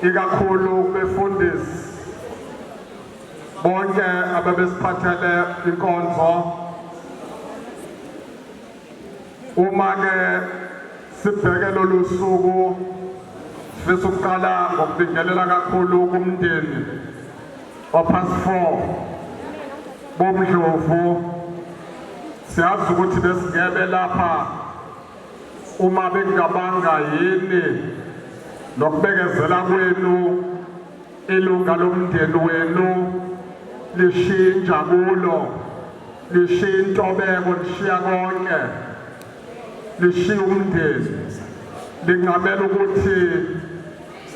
ikakhulu befundisi bonke ababesiphathele inkonzo. Uma ke sibheke lolu suku sifisa ukuqala ngokubingelela kakhulu kumndeni waPastor Bomdlovu. Siyazi ukuthi besingebe lapha uma bengabanga yini nokubekezela kwenu ilunga lomndeni wenu lishiya injabulo, lishiya intobeko, lishiya konke, lishiya umndeni, lingamela ukuthi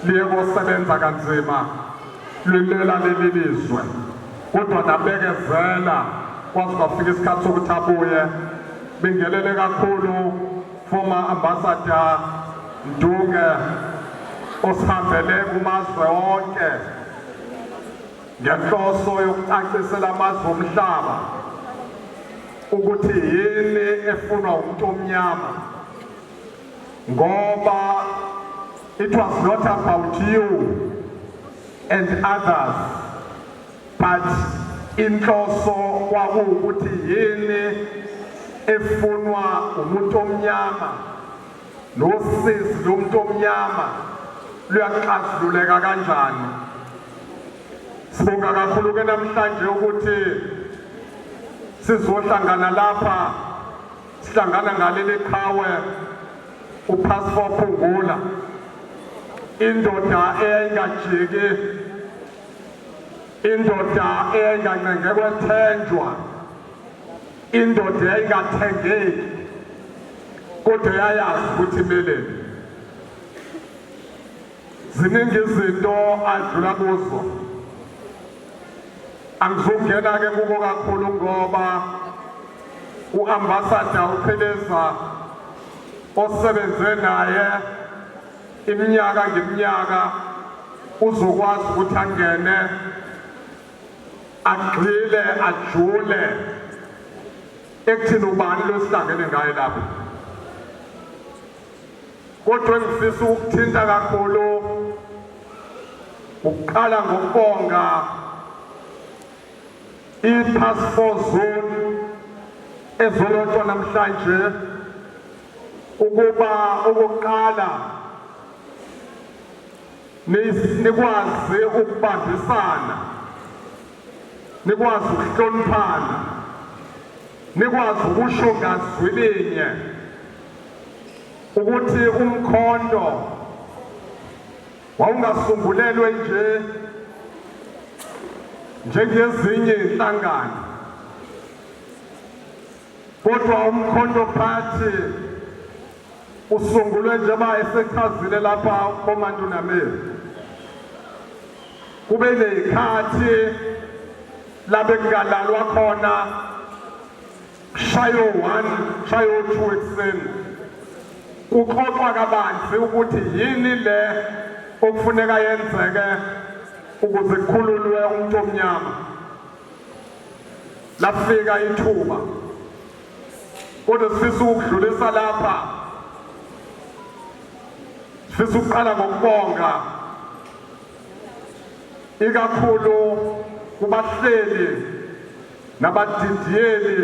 liye kosebenza kanzima lilela leli lizwe, kodwa nabekezela kwaze kwafika isikhathi sokuthi abuye. Bingelele kakhulu former ambassador Ndunge osihambele kumazwe onke ngenhloso yokucacisela amazwe omhlaba ukuthi yini efunwa umuntu omnyama, ngoba it was not about you and others, but inhloso kwakuwukuthi yini efunwa umuntu omnyama, nosizi lomuntu omnyama luyaxazululeka kanjani. Sibonga kakhulu ke namhlanje ukuthi sizohlangana lapha, sihlangana ngaleli qhawe uPastor Phungula, indoda eyayingajiki, indoda eyayingancenge kwethenjwa, indoda eyayingathengeki, kodwa yayazi ukuthi imeleni. Ziningi izinto adlula kuzo, angizongena ke kuko kakhulu ngoba uambassador uPheleza osebenze naye iminyaka ngeminyaka uzokwazi ukuthi angene agxile ajule ekuthini ubani losihlangene ngaye lapho. Kodwa ngifisa ukuthinta kakhulu ukuqala ngokubonga iPassport Zone ezolotshwa namhlanje ukuba okokuqala nikwazi ukubambisana, nikwazi ukuhloniphana, nikwazi ukusho ngazwi linye ukuthi umkhondo wawungasungulelwe njengezinye inhlangano, kodwa umkhondo phathi usungulwe njengoba esechazile lapha uCommander uNamir. Kube nezikhathi labe kungalalwa khona shayo 1 shayo 2 ekuseni, kuxoxwa kabanzi ukuthi yini le okufuneka yenzeke ukuze kukhululwe umuntu omnyama. Lafika ithuba, kodwa sifisa ukudlulisa lapha, sifisa ukuqala ngokubonga ikakhulu kubahleli nabadidiyeli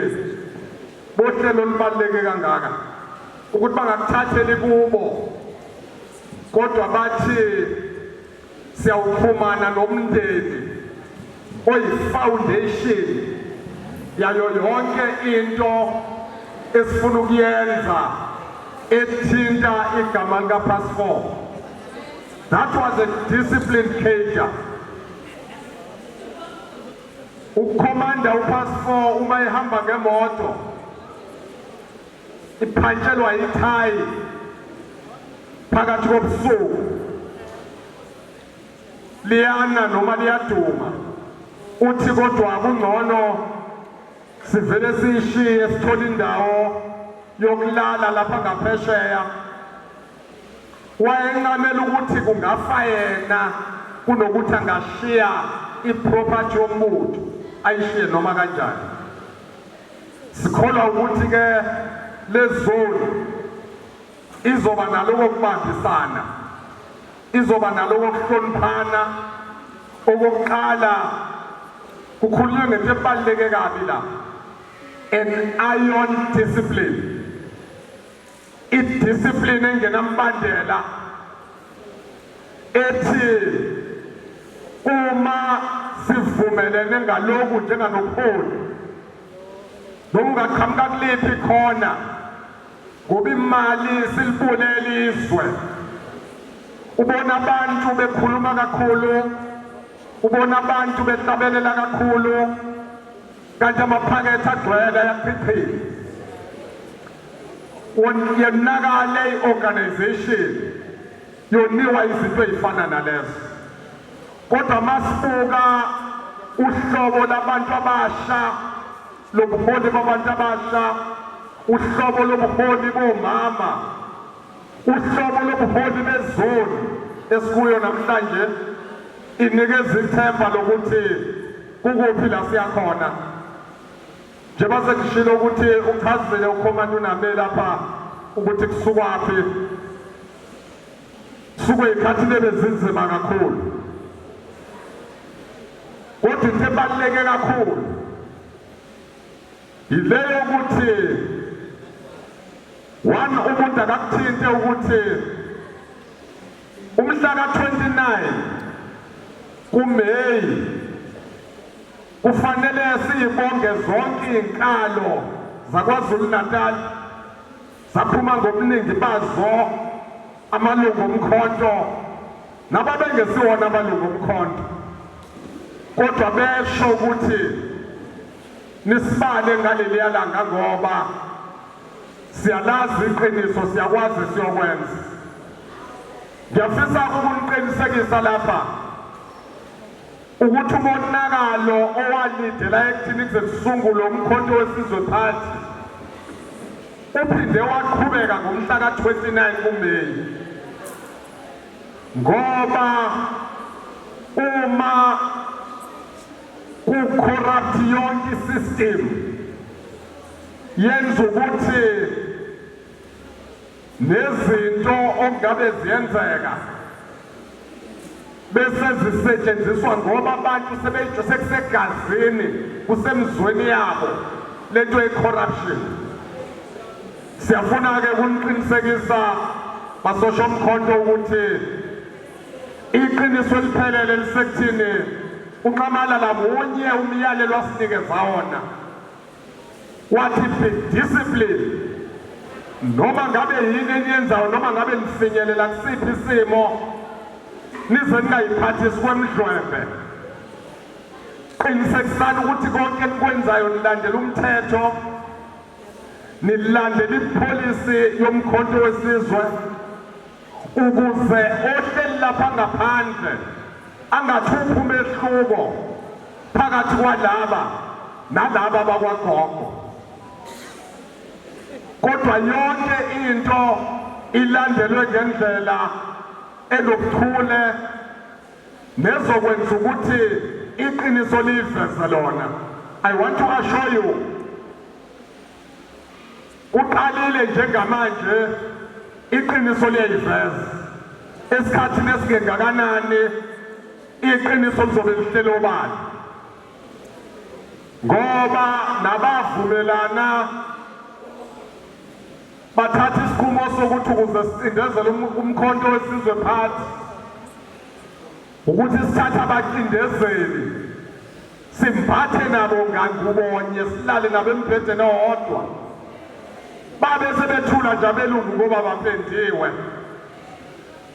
bohlelo olubaluleke kangaka ukuthi bangakuthatheli kubo, kodwa bathi siyawuxhumana nomndeni oyi-foundation yayo yonke into esifuna ukuyenza ethinta igama likaPassport. That was a disciplined cadre. Ukomanda uPassport uma ehamba ngemoto iphantshelwa ithayi phakathi kobusuku, liyana noma liyaduma, uthi kodwa kungcono sivele siyishiye sithole indawo yokulala lapha ngaphesheya. Wayenqamela ukuthi kungafa yena kunokuthi angashiya iproperty yomuntu ayishiye noma kanjani. Sikholwa ukuthi ke lezone izoba naloko kubambisana, izoba naloko kuhloniphana okokuqala kukhulunywe ngento ebaluleke kabi la an iron discipline idiscipline engenambandela ethi uma sivumelene ngalokhu njenganobuholi nokungaqhamuka kuliphi khona ngoba imali silibulele izwe ubona abantu bekhuluma kakhulu ubona abantu behlabelela kakhulu kanti amaphakethe agcwele ayachithile yonakale i-organization yoniwa izinto ey'fana nalezo kodwa masibuka uhlobo labantu abasha lobuholi babantu abasha uhlobo lobuholi bomama uhlobo lobuholi bezoni esikuyo namhlanje inikeza ithemba lokuthi kukuphi la siyakhona njengoba sengishilo ukuthi uchazele ukhomanda uNameli lapha ukuthi kusukwaphi suke ikhathi lebezinzima kakhulu kodwa into ebaluleke kakhulu ileyo ukuthi umuntu akakuthinte ukuthi umhla ka-29 kuMeyi kufanele siyibonge zonke iy'nkalo zaKwaZulu Natal zaphuma ngobuningi bazo amalungu omkhonto nababengesiwona amalungu omkhonto kodwa besho ukuthi nisibale ngaleliya langa ngoba siyalazi iqiniso siyakwazi siyokwenza ngiyafisa ukuniqinisekisa lapha ukuthi umonakalo owalidela ekuthini kuze kusungulwe umkhonto wesizwe phansi uphinde waqhubeka ngomhla ka-29 kuMeyi ngoba uma kucorrupt yonke isystem yenza ukuthi nezinto okungabe ziyenzeka bese zisetshenziswa ngoba abantu sekusegazini kusemzweni yabo lento ye-corruption siyafuna-ke ukuniqinisekisa basosha omkhonto ukuthi iqiniso eliphelele lisekuthini uNqamalala munye umyalelo asinikeza wona wathi discipline noma ngabe yini eniyenzayo noma ngabe nifinyelela kusiphi isimo nize ningayiphathisi kwemdlwembe qinisekisani ukuthi konke enikwenzayo nilandela umthetho nilandela ipolisi yomkhonto wesizwe ukuze ohleli lapha ngaphandle angathuphi umehluko phakathi kwalaba nalaba bakwaGogo kodwa yonke into ilandelwe ngendlela enokuthule nezokwenza ukuthi iqiniso liveze lona. I want to assure you uqalile njengamanje iqiniso liyayiveza esikhathini esingengakanani iqiniso lizobe lihlelo obala ngoba nabavumelana bathatha isikhumo sokuthi ukuze sicindezele umkhonto wesizwe phansi ukuthi sithathe abacindezeli simphathe nabo ngangubonye silale nabo embhedeni owodwa babe sebethula nje abelungu ngoba bapendiwe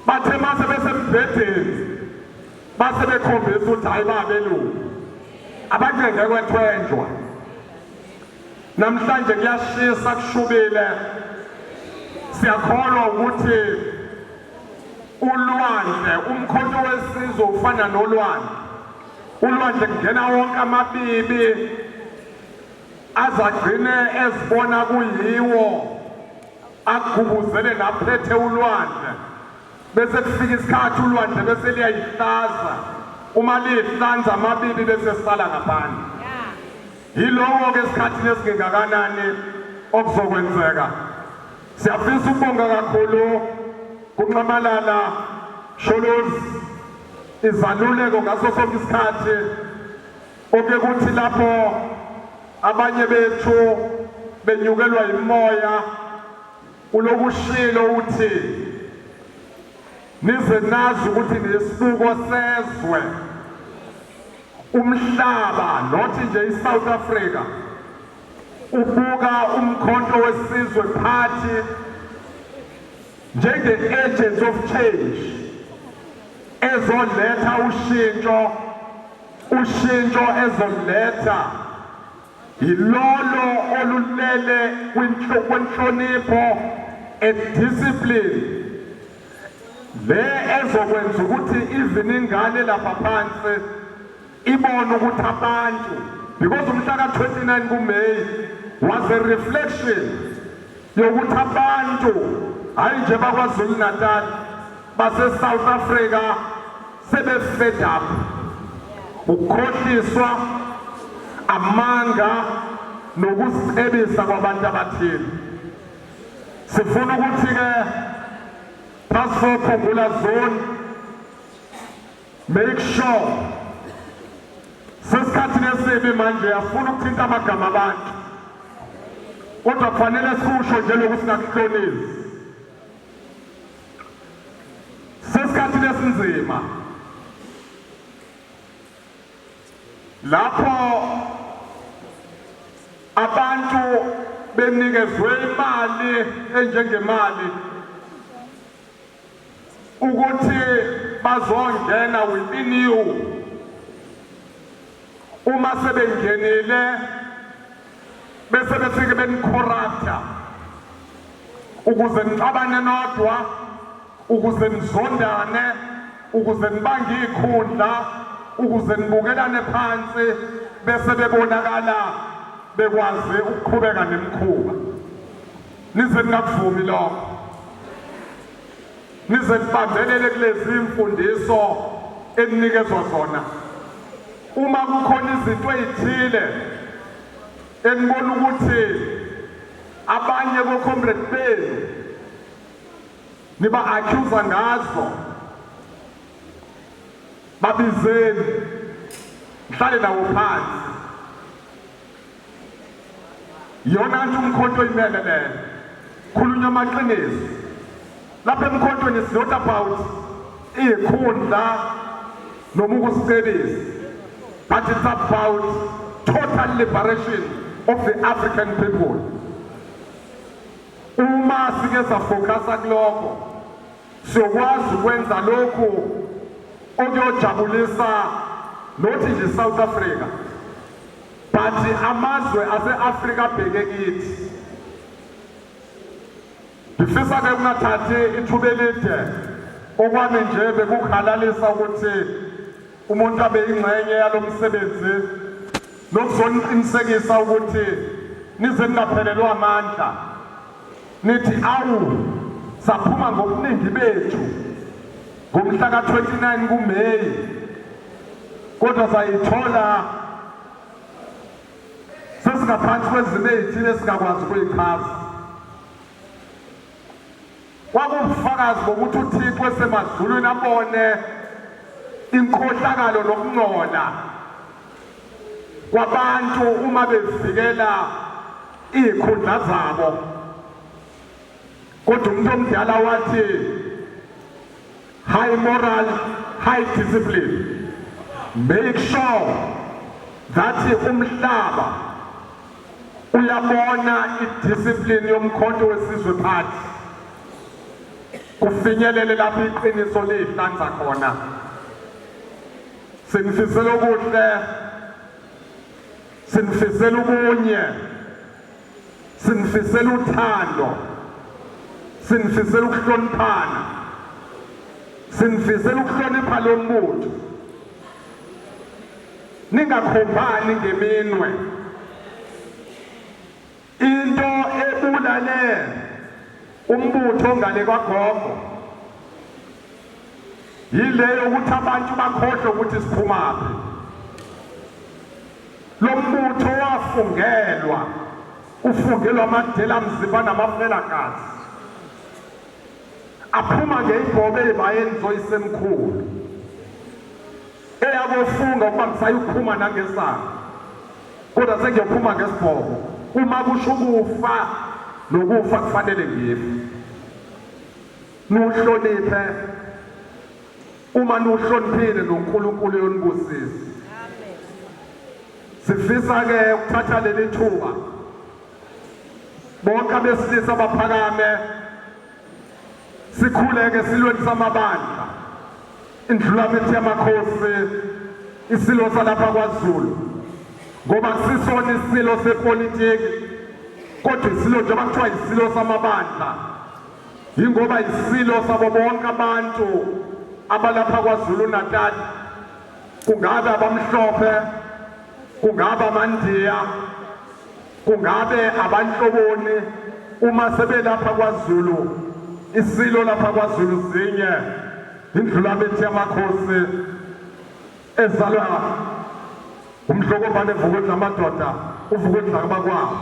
bathe mase besembhedeni base bekhombisa ukuthi hayi babelungu abancenge kwethwenjwa namhlanje kuyashisa kushubile siyakholwa ukuthi ulwandle umkhonto wesizwe ufana nolwandle ulwandle kungena wonke amabibi azagcine ezibona kuyiwo agubuzele naphethe ulwandle bese kufika isikhathi ulwandle bese liyayihlaza uma lihlanza amabibi bese sala ngaphandle yiloko ke esikhathini esingengakanani okuzokwenzeka siyafisa ukubonga kakhulu kuNqamalala Sholo news izaluleko ngaso sonke isikhathi oke kuthi lapho abanye bethu benyukelwa imoya ulokushilo uthi nize nazi ukuthi nesibuko sezwe umhlaba nothi nje iSouth Africa ubuka umkhonto wesizwe party njenge-agents of change ezoletha ushintsho ezoletha yilolo olulele kwenhlonipho discipline le ezokwenza ukuthi even ingane lapha phansi ibone ukuthi abantu because umhla ka-29 kuMeyi was a reflection yokuthi abantu hayi nje bakwaZulu Natal base-South Africa sebe-fed up ukukhohliswa amanga nokuzicebisa kwabantu abathile. Sifuna ukuthi-ke Task Force Phungula Zone make sure sesikhathini esibi manje afuna ukuthinta amagama abantu kodwa kufanele sikusho nje lokhu singakuhlonisi. Sesikhathini esinzima lapho abantu benikezwe imali enjengemali ukuthi bazongena within you uma sebengenile bese befike benicorrupta ukuze nixabane nodwa ukuze nizondane ukuze nibange ikhundla ukuze nibukelane phansi bese bebonakala bekwazi ukuqhubeka nemikhuba. Nize ningakuvumi lokho, nize nibambelele kulezi imfundiso eninikezwa zona. Uma kukhona izinto ezithile enibona ukuthi abanye bo-comrade benu niba-accuser ngazo, babizeni mhlale nawo phansi. Yona nje umkhonto oyimele leyo, khulunywa amaqiniso. Lapha emkhontweni is not about ikhundla noma ukusicebisa, but it's about total liberation of the African people. Uma sike safocasa kulokho siyokwazi ukwenza lokhu okuyojabulisa nothi nje South Africa but amazwe ase-Afrika abheke kithi. Ngifisa-ke kungathathi ithuba elide okwami nje bekukuhalalisa ukuthi umuntu abe yingxenye yalo msebenzi nokuzoniqinisekisa ukuthi nize ningaphelelwa amandla nithi awu saphuma ngobuningi bethu ngomhla ka-29 kuMeyi kodwa sayithola sesingaphansi kwezimo ezithile esingakwazi ukuyichaza. Kwakubufakazi bokuthi uThixo esemazulwini abone inkohlakalo nokungcola kwabantu uma bevikela izikhundla zabo. Kodwa umuntu omdala wathi high moral, high discipline. Make sure that umhlaba uyabona idiscipline yomkhonto wesizwe party kufinyelele lapho iqiniso lihlanza khona. Sinifisela okuhle, sinifisela ubunye, sinifisela uthando, sinifisela ukuhloniphana, sinifisela ukuhlonipha lo mbutho. Ningakhombani ngeminwe. Into ebulale umbutho ngale kwagogo yileyo ukuthi abantu bakhohlwe ukuthi siphumaphi. Lo mbutho wafungelwa, ufungelwa amadela mzimba namafelakazi. aphuma ngeyibhobe ezibayeni isemkhulu eyabofunga ukuba ngisayiphuma nangesanga kodwa sengiyophuma ngesibhoko uma kusho ukufa nokufa kufanele ngife nuhloniphe uma nuhloniphile noNkulunkulu yonibusisa sifisa ke ukuthatha leli thuba bonke abesilisa abaphakame sikhuleke silweni samabandla indlulamithi yamakhosi isilo salapha kwaZulu ngoba kusisona isilo sepolitiki kodwa isilo njengoba kuthiwa isilo samabandla yingoba isilo sabo bonke abantu abalapha kwaZulu Natal kungabe abamhlophe kungabe amandiya kungabe abanhloboni uma sebelapha kwaZulu isilo lapha kwaZulu zinye indlulamithi yamakhosi ezalwa umhlokobane Vukudla amadoda uVukudla abakwabo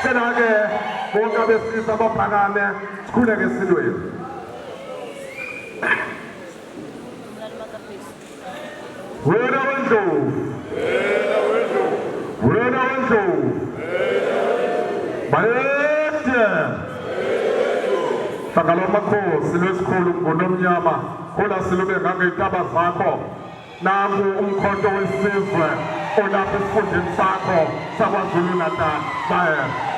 sicela ke bonke abesilisa abaphakame sikhuleke esilweni wena wendlovu wena wendlovu bayede hlangana amakhosi lwesikhulu ngonomnyama khola silube ngangey'ntaba zakho nangu umkhonto wesizwe olapha esifundeni sakho saKwaZulu Natal bayede